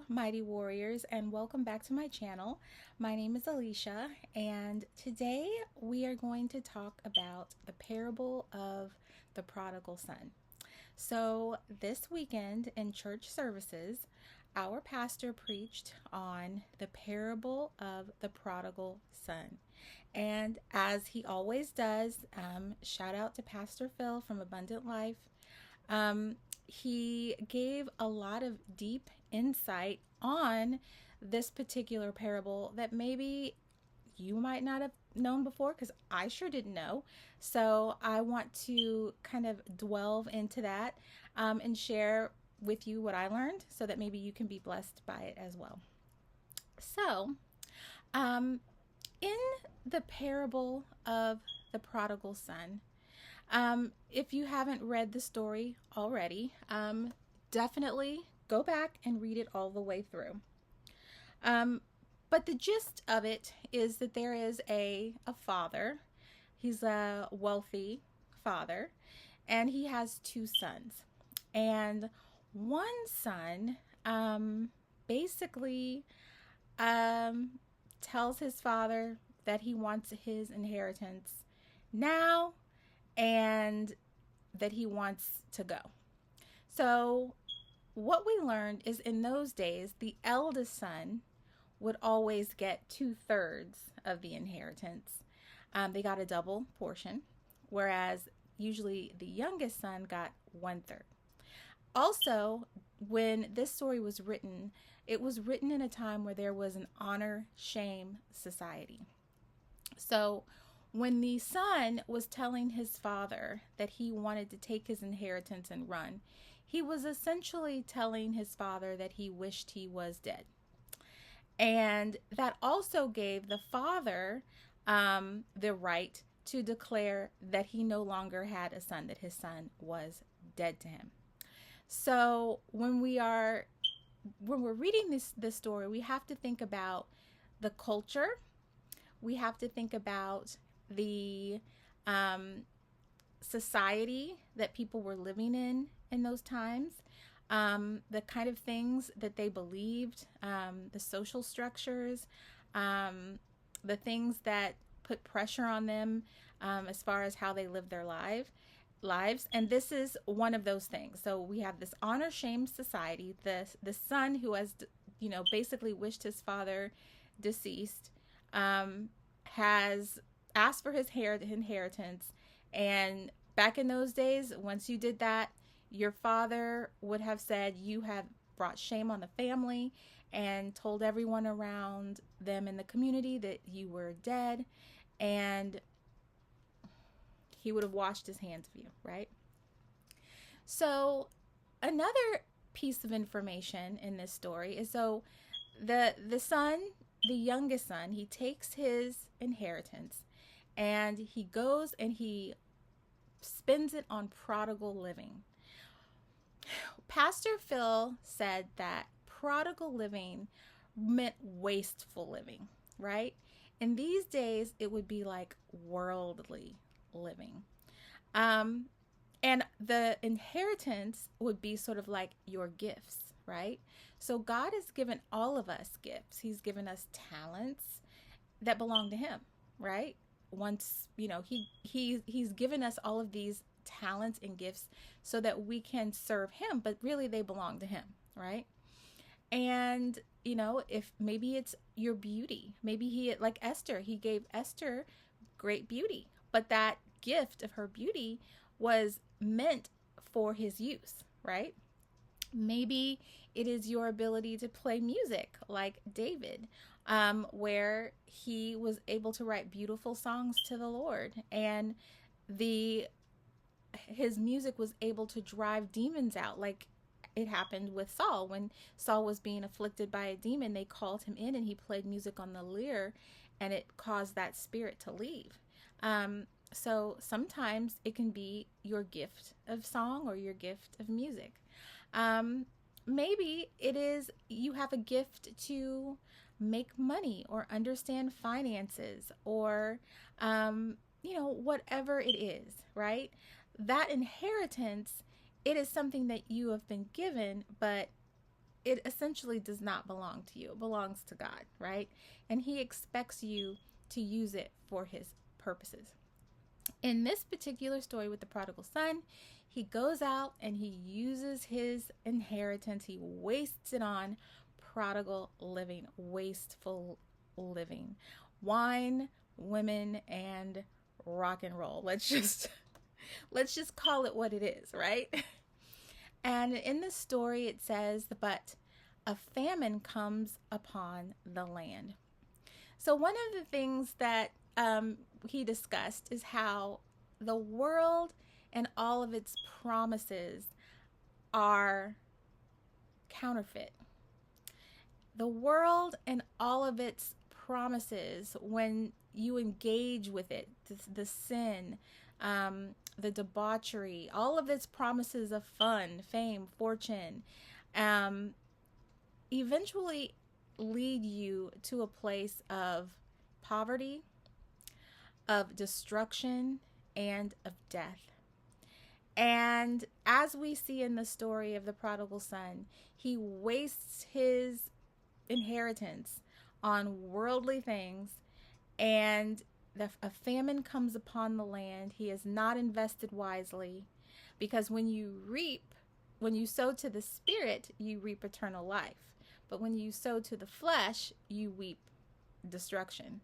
mighty warriors, and welcome back to my channel. My name is Alicia, and today we are going to talk about the parable of the prodigal son. So, this weekend in church services, our pastor preached on the parable of the prodigal son. And as he always does, shout out to Pastor Phil from Abundant Life. He gave a lot of deep insight on this particular parable that maybe you might not have known before, because I sure didn't know. So I want to kind of delve into that and share with you what I learned so that maybe you can be blessed by it as well. So, in the parable of the prodigal son, if you haven't read the story already, definitely go back and read it all the way through. But the gist of it is that there is a father. He's a wealthy father, and he has two sons. And one son basically tells his father that he wants his inheritance now and that he wants to go. So what we learned is in those days, the eldest son would always get 2/3 of the inheritance. They got a double portion, whereas usually the youngest son got 1/3. Also, when this story was written, it was written in a time where there was an honor-shame society. So when the son was telling his father that he wanted to take his inheritance and run, he was essentially telling his father that he wished he was dead. And that also gave the father the right to declare that he no longer had a son, that his son was dead to him. So when we're reading this story, we have to think about the culture. We have to think about the society that people were living in those times, the kind of things that they believed, the social structures, the things that put pressure on them as far as how they live their lives. And this is one of those things. So we have this honor shame society. The son who has basically wished his father deceased has asked for his inheritance. And back in those days, once you did that, your father would have said you have brought shame on the family and told everyone around them in the community that you were dead, and he would have washed his hands of you, right? So another piece of information in this story is, so the son, the youngest son, he takes his inheritance and he goes and he spends it on prodigal living. Pastor Phil said that prodigal living meant wasteful living, right? In these days, it would be like worldly living. And the inheritance would be sort of like your gifts, right? So God has given all of us gifts. He's given us talents that belong to him, right? Once, he's given us all of these talents and gifts so that we can serve him, but really they belong to him, right? And if maybe it's your beauty, maybe like Esther, he gave Esther great beauty, but that gift of her beauty was meant for his use, right? Maybe it is your ability to play music like David, where he was able to write beautiful songs to the Lord, and his music was able to drive demons out, like it happened with Saul. When Saul was being afflicted by a demon, they called him in and he played music on the lyre, and it caused that spirit to leave. So sometimes it can be your gift of song or your gift of music. Maybe it is you have a gift to make money or understand finances, or whatever it is, right? That inheritance, it is something that you have been given, but it essentially does not belong to you. It belongs to God, right? And he expects you to use it for his purposes. In this particular story with the prodigal son, he goes out and he uses his inheritance. He wastes it on prodigal living, wasteful living, wine, women, and rock and roll. Let's just call it what it is, right? And in the story it says, but a famine comes upon the land. So one of the things that he discussed is how the world and all of its promises are counterfeit. The world and all of its promises, when you engage with it, the sin, the debauchery, all of its promises of fun, fame, fortune, eventually lead you to a place of poverty, of destruction, and of death. And as we see in the story of the prodigal son, he wastes his inheritance on worldly things, and a famine comes upon the land. He is not invested wisely, because when you sow to the spirit, you reap eternal life. But when you sow to the flesh, you reap destruction,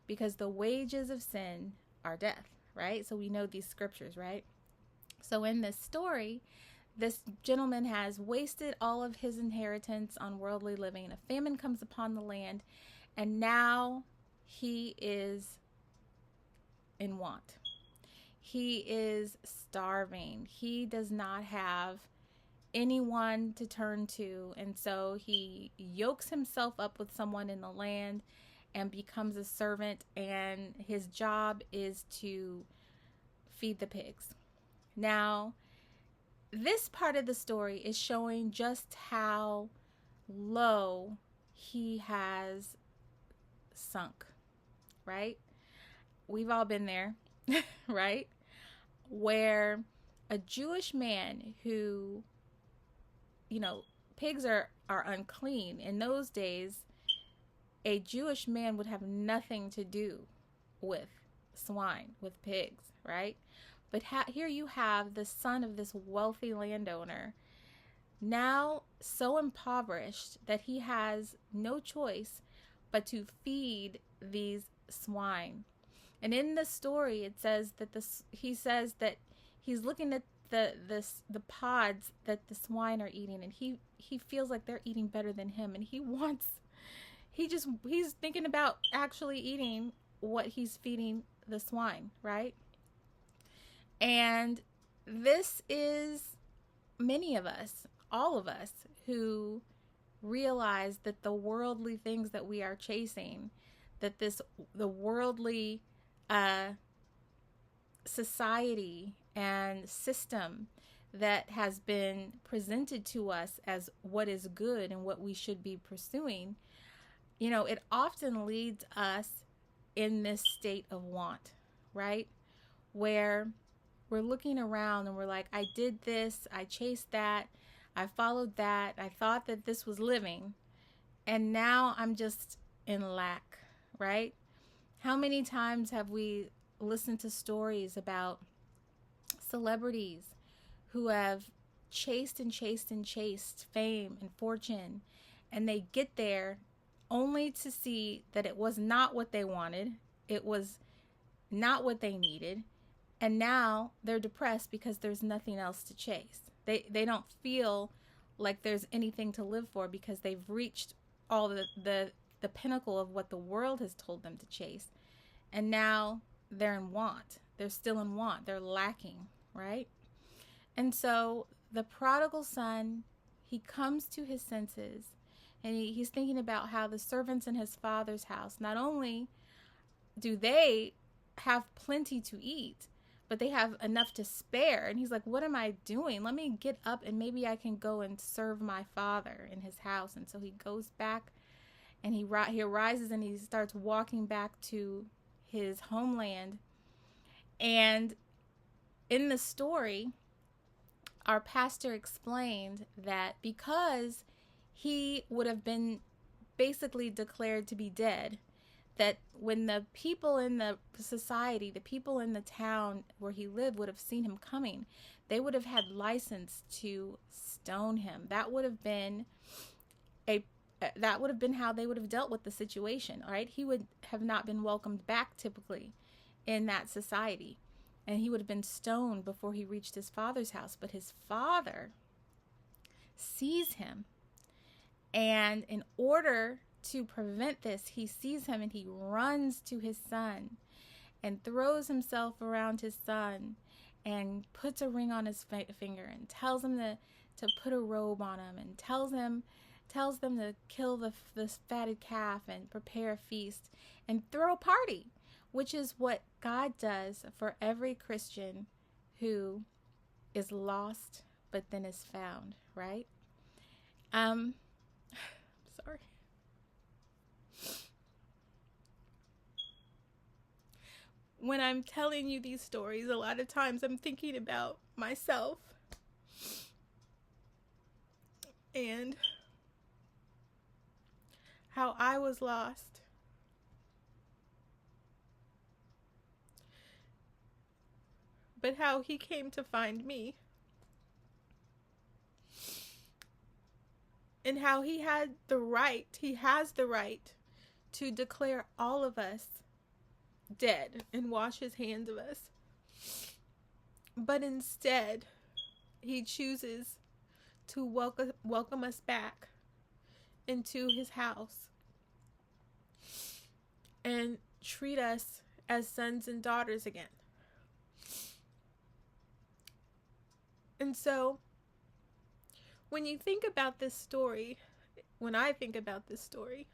because the wages of sin are death, right? So we know these scriptures, right? So in this story, this gentleman has wasted all of his inheritance on worldly living. A famine comes upon the land, and now he is in want. He is starving. He does not have anyone to turn to, and so he yokes himself up with someone in the land and becomes a servant, and his job is to feed the pigs. Now, this part of the story is showing just how low he has sunk, right? We've all been there, right? Where a Jewish man who, pigs are unclean. In those days, a Jewish man would have nothing to do with swine, with pigs, right? But here you have the son of this wealthy landowner, now so impoverished that he has no choice but to feed these swine. And in the story, it says that he says that he's looking at the pods that the swine are eating, and he feels like they're eating better than him, and he's thinking about actually eating what he's feeding the swine, right? And this is many of us, all of us, who realize that the worldly things that we are chasing, that the worldly society and system that has been presented to us as what is good and what we should be pursuing, it often leads us in this state of want, right? Where we're looking around and we're like, I did this, I chased that, I followed that, I thought that this was living, and now I'm just in lack, right? How many times have we listened to stories about celebrities who have chased and chased and chased fame and fortune, and they get there only to see that it was not what they wanted, it was not what they needed, and now they're depressed because there's nothing else to chase. They don't feel like there's anything to live for because they've reached all the pinnacle of what the world has told them to chase. And now they're in want. They're still in want. They're lacking, right? And so the prodigal son, he comes to his senses, and he's thinking about how the servants in his father's house, not only do they have plenty to eat, but they have enough to spare. And he's like, what am I doing? Let me get up and maybe I can go and serve my father in his house. And so he goes back, and he arises and he starts walking back to his homeland. And in the story, our pastor explained that because he would have been basically declared to be dead. That when the people in the society, the people in the town where he lived would have seen him coming, they would have had license to stone him. That would have been how they would have dealt with the situation. All right, he would have not been welcomed back typically in that society, and he would have been stoned before he reached his father's house. But his father sees him, and in order to prevent this, he sees him and he runs to his son and throws himself around his son and puts a ring on his finger and tells him to put a robe on him, and tells them to kill this fatted calf and prepare a feast and throw a party, which is what God does for every Christian who is lost but then is found, right? Sorry. When I'm telling you these stories, a lot of times I'm thinking about myself and how I was lost. But how he came to find me. And how he has the right to declare all of us dead and wash his hands of us. But instead, he chooses to welcome us back into his house and treat us as sons and daughters again. And so, when you think about this story, when I think about this story,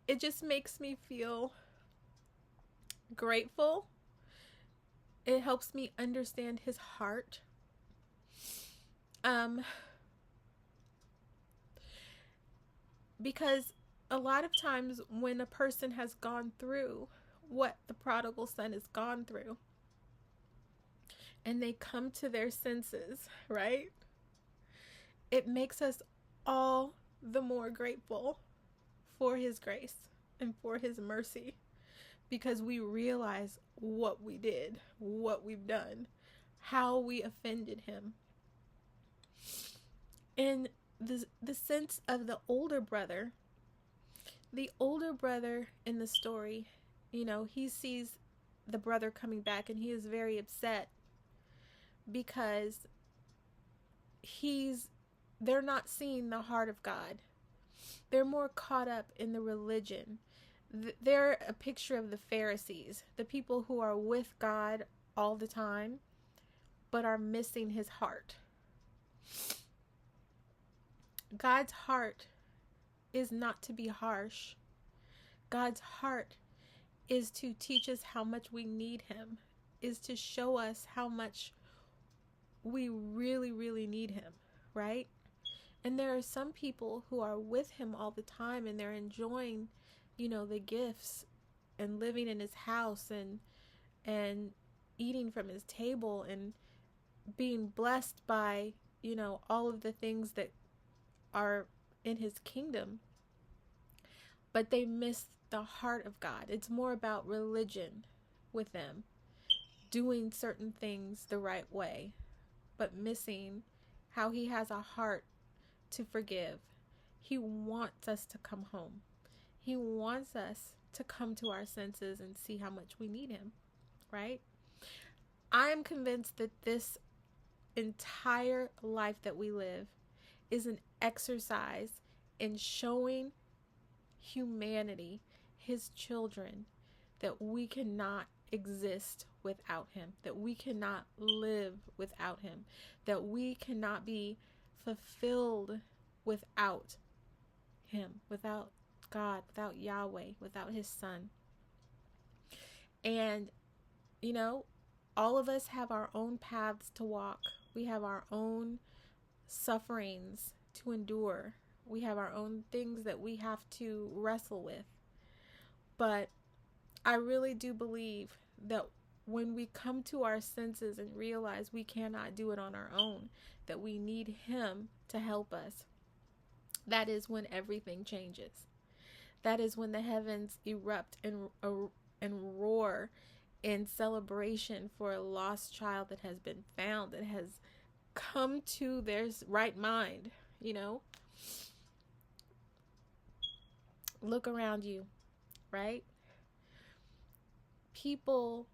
it just makes me feel grateful. It helps me understand his heart. Because a lot of times when a person has gone through what the prodigal son has gone through, and they come to their senses, right? It makes us all the more grateful for his grace and for his mercy, because we realize what we did, what we've done, how we offended him. In the sense of the older brother in the story, he sees the brother coming back and he is very upset because they're not seeing the heart of God. They're more caught up in the religion. They're a picture of the Pharisees, the people who are with God all the time, but are missing his heart. God's heart is not to be harsh. God's heart is to teach us how much we need him, is to show us how much we really, really need him, right? And there are some people who are with him all the time and they're enjoying, the gifts and living in his house and eating from his table and being blessed by, all of the things that are in his kingdom. But they miss the heart of God. It's more about religion with them, doing certain things the right way, but missing how he has a heart to forgive. He wants us to come home. He wants us to come to our senses and see how much we need him, right? I am convinced that this entire life that we live is an exercise in showing humanity, his children, that we cannot exist without him, that we cannot live without him, that we cannot be fulfilled without him, without God, without Yahweh, without his son. And, all of us have our own paths to walk. We have our own sufferings to endure. We have our own things that we have to wrestle with. But I really do believe that when we come to our senses and realize we cannot do it on our own, that we need him to help us, That is when everything changes. That is when the heavens erupt and roar in celebration for a lost child that has been found, that has come to their right mind. You know, look around you, right? People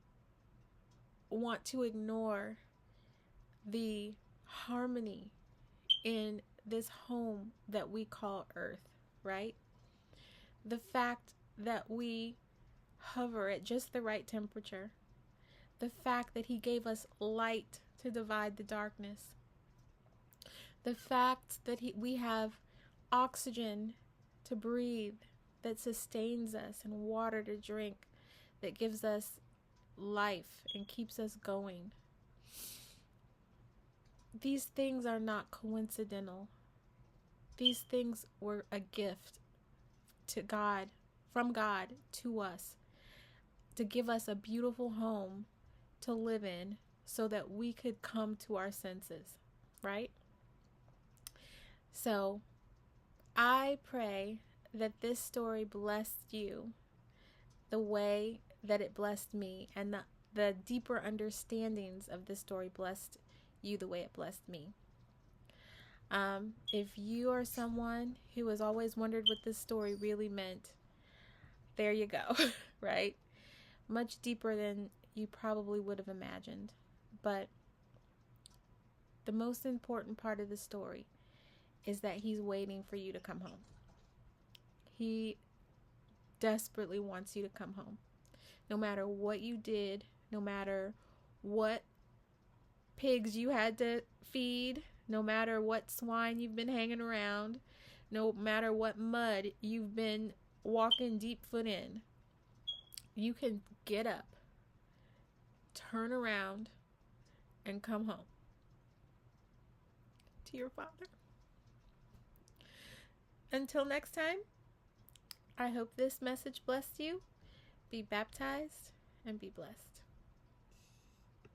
want to ignore the harmony in this home that we call earth, right? The fact that we hover at just the right temperature, the fact that he gave us light to divide the darkness, the fact that we have oxygen to breathe that sustains us and water to drink that gives us life and keeps us going. These things are not coincidental. These things were a gift to God, from God to us, to give us a beautiful home to live in so that we could come to our senses, right? So I pray that this story blessed you the way that it blessed me, and the deeper understandings of this story blessed you the way it blessed me. If you are someone who has always wondered what this story really meant, there you go, right? Much deeper than you probably would have imagined. But the most important part of the story is that he's waiting for you to come home. He desperately wants you to come home. No matter what you did, no matter what pigs you had to feed, no matter what swine you've been hanging around, no matter what mud you've been walking deep foot in, you can get up, turn around, and come home to your Father. Until next time, I hope this message blessed you. Be baptized and be blessed.